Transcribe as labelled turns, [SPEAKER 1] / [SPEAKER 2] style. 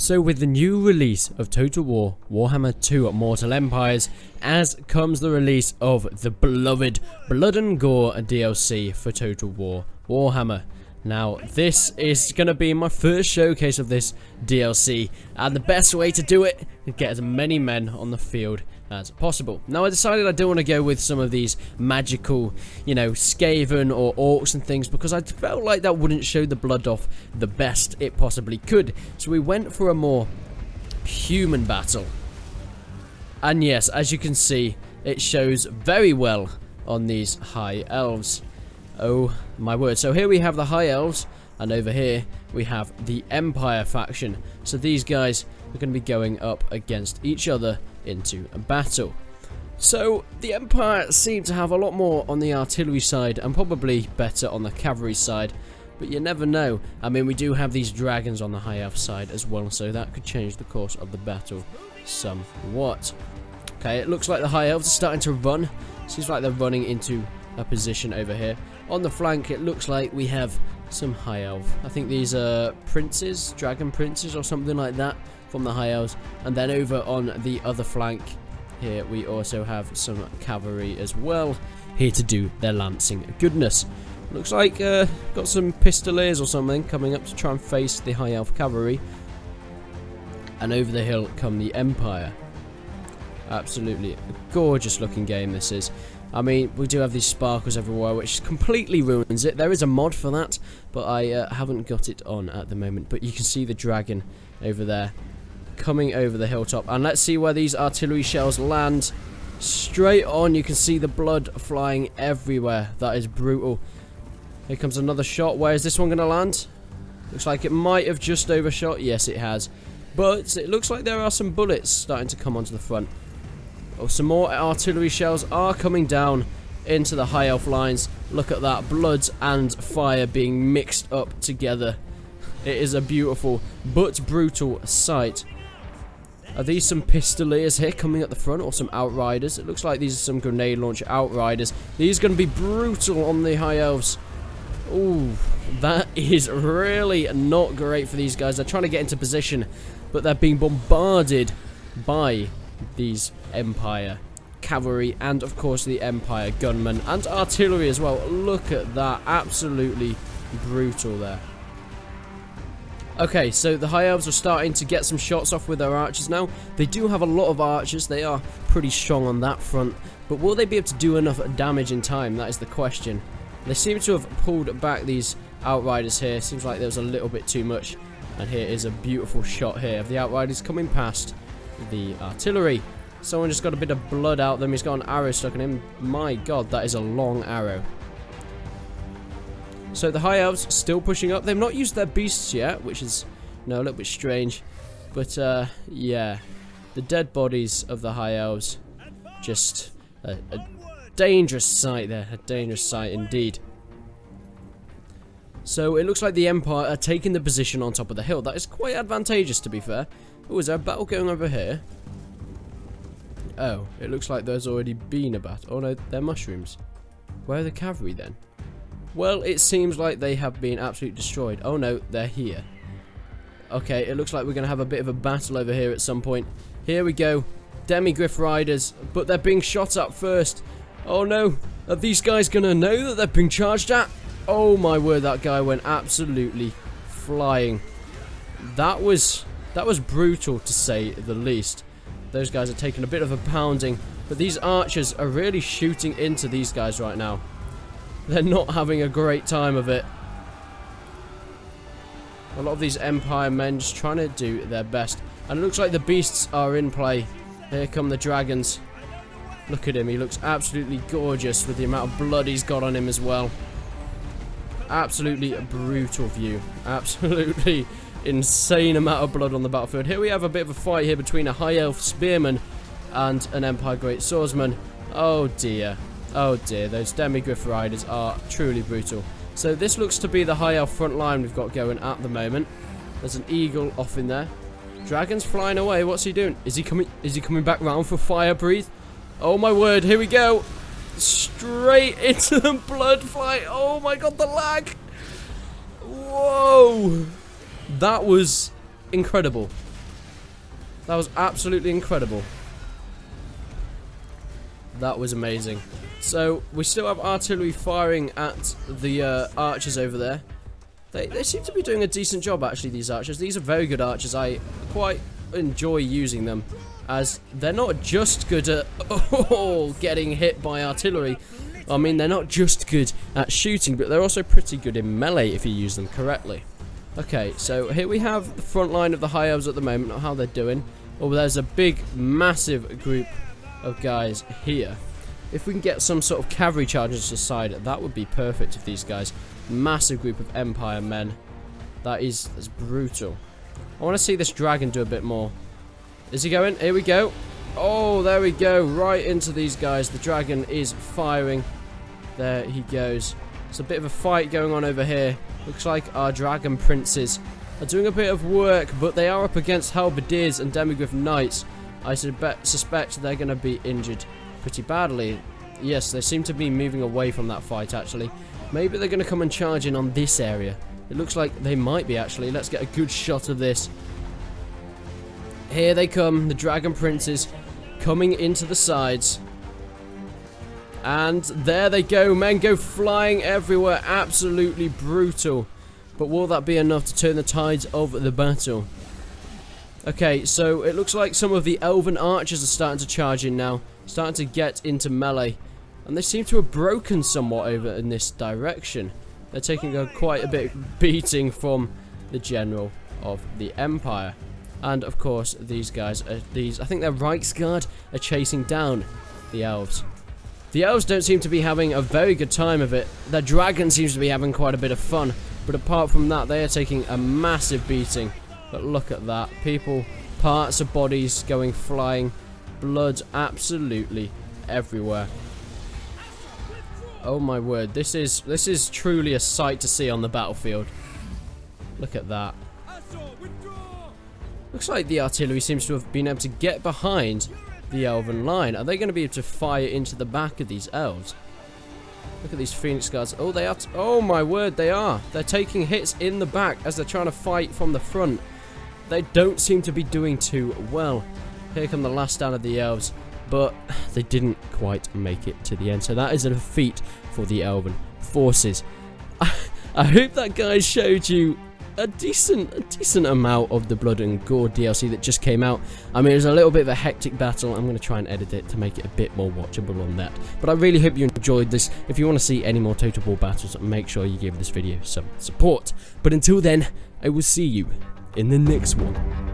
[SPEAKER 1] So with the new release of Total War Warhammer 2 Mortal Empires, as comes the release of the beloved Blood and Gore DLC for Total War Warhammer. Now this is going to be my first showcase of this DLC, and the best way to do it is get as many men on the field as possible. Now I decided I don't want to go with some of these magical, Skaven or orcs and things, because I felt like that wouldn't show the blood off the best it possibly could. So we went for a more human battle. And yes, as you can see, it shows very well on these high elves. Oh my word. So here we have the high elves, and over here we have the Empire faction. So these guys are going to be going up against each other into a battle. So the Empire seem to have a lot more on the artillery side and probably better on the cavalry side, but you never know. I mean, we do have these dragons on the high elf side as well, so that could change the course of the battle somewhat. Okay, it looks like the high elves are starting to run. Seems like they're running into a position over here. On the flank, it looks like we have some high elf. I think these are princes, dragon princes or something like that from the high elves. And then over on the other flank here, we also have some cavalry as well, here to do their lancing goodness. Looks like got some pistoliers or something coming up to try and face the high elf cavalry. And over the hill come the Empire. Absolutely gorgeous looking game this is. I mean, we do have these sparkles everywhere, which completely ruins it. There is a mod for that, but I haven't got it on at the moment. But you can see the dragon over there coming over the hilltop. And let's see where these artillery shells land. Straight on, you can see the blood flying everywhere. That is brutal. Here comes another shot. Where is this one going to land? Looks like it might have just overshot. Yes, it has. But it looks like there are some bullets starting to come onto the front. Oh, some more artillery shells are coming down into the high elf lines. Look at that, blood and fire being mixed up together. It is a beautiful but brutal sight. Are these some pistoliers here coming at the front, or some outriders? It looks like these are some grenade launcher outriders. These are going to be brutal on the high elves. Ooh, that is really not great for these guys. They're trying to get into position, but they're being bombarded by these Empire cavalry and of course the Empire gunmen and artillery as well. Look at that, absolutely brutal there. Okay, so the high elves are starting to get some shots off with their archers now. They do have a lot of archers, they are pretty strong on that front, but will they be able to do enough damage in time? That is the question. They seem to have pulled back these outriders here. Seems like there was a little bit too much, and here is a beautiful shot here of the outriders coming past the artillery. Someone just got a bit of blood out them. He's got an arrow stuck in him. My god, that is a long arrow. So the high elves still pushing up. They've not used their beasts yet, which is a little bit strange. But yeah, the dead bodies of the high elves, just a dangerous sight there. A dangerous sight indeed. So it looks like the Empire are taking the position on top of the hill. That is quite advantageous, to be fair. Oh, is there a battle going over here? Oh, it looks like there's already been a battle. Oh no, they're mushrooms. Where are the cavalry then? Well, it seems like they have been absolutely destroyed. Oh no, they're here. Okay, it looks like we're going to have a bit of a battle over here at some point. Here we go. Demigriff riders, but they're being shot at first. Oh no, are these guys going to know that they've been charged at? Oh my word, that guy went absolutely flying. That was brutal, to say the least. Those guys are taking a bit of a pounding, but these archers are really shooting into these guys right now. They're not having a great time of it. A lot of these Empire men just trying to do their best. And it looks like the beasts are in play. Here come the dragons. Look at him, he looks absolutely gorgeous with the amount of blood he's got on him as well. Absolutely a brutal view. Absolutely insane amount of blood on the battlefield. Here we have a bit of a fight here between a high elf spearman and an Empire great swordsman. Oh dear, those demigriff riders are truly brutal. So this looks to be the high elf front line we've got going at the moment. There's an eagle off in there. Dragon's flying away. What's he doing? Is he coming back round for fire breathe? Oh my word, here we go. Straight into the blood flight. Oh my god, the lag. Whoa. That was incredible. That was absolutely incredible. That was amazing. So, we still have artillery firing at the archers over there. They seem to be doing a decent job, actually, these archers. These are very good archers. I quite enjoy using them, as they're not just good at getting hit by artillery. I mean, they're not just good at shooting, but they're also pretty good in melee if you use them correctly. Okay, so here we have the front line of the High Elves at the moment, how they're doing. Oh, there's a big, massive group of guys here. If we can get some sort of cavalry charges to the side, that would be perfect of these guys. Massive group of Empire men. That's brutal. I want to see this dragon do a bit more. Is he going? Here we go. Oh, there we go. Right into these guys. The dragon is firing. There he goes. There's a bit of a fight going on over here. Looks like our dragon princes are doing a bit of work, but they are up against halberdiers and demigryph knights. I suspect they're going to be injured pretty badly. Yes, they seem to be moving away from that fight, actually. Maybe they're going to come and charge in on this area. It looks like they might be, actually. Let's get a good shot of this. Here they come, the dragon princes coming into the sides. And there they go, men go flying everywhere, absolutely brutal. But will that be enough to turn the tides of the battle? Okay, so it looks like some of the elven archers are starting to charge in now, starting to get into melee. And they seem to have broken somewhat over in this direction. They're taking quite a bit beating from the general of the Empire. And of course, these guys, I think they're Reichsguard, are chasing down the elves. The elves don't seem to be having a very good time of it. Their dragon seems to be having quite a bit of fun. But apart from that, they are taking a massive beating. But look at that. People, parts of bodies going flying. Blood absolutely everywhere. Oh my word. This is truly a sight to see on the battlefield. Look at that. Looks like the artillery seems to have been able to get behind the elven line. Are they going to be able to fire into the back of these elves? Look at these Phoenix Guards. Oh, they are. Oh my word, they are. They're taking hits in the back as they're trying to fight from the front. They don't seem to be doing too well. Here come the last stand of the elves, but they didn't quite make it to the end. So that is a defeat for the elven forces. I hope that guys showed you a decent amount of the Blood and Gore DLC that just came out. I mean, it was a little bit of a hectic battle. I'm going to try and edit it to make it a bit more watchable on that. But I really hope you enjoyed this. If you want to see any more Total War battles, make sure you give this video some support. But until then, I will see you in the next one.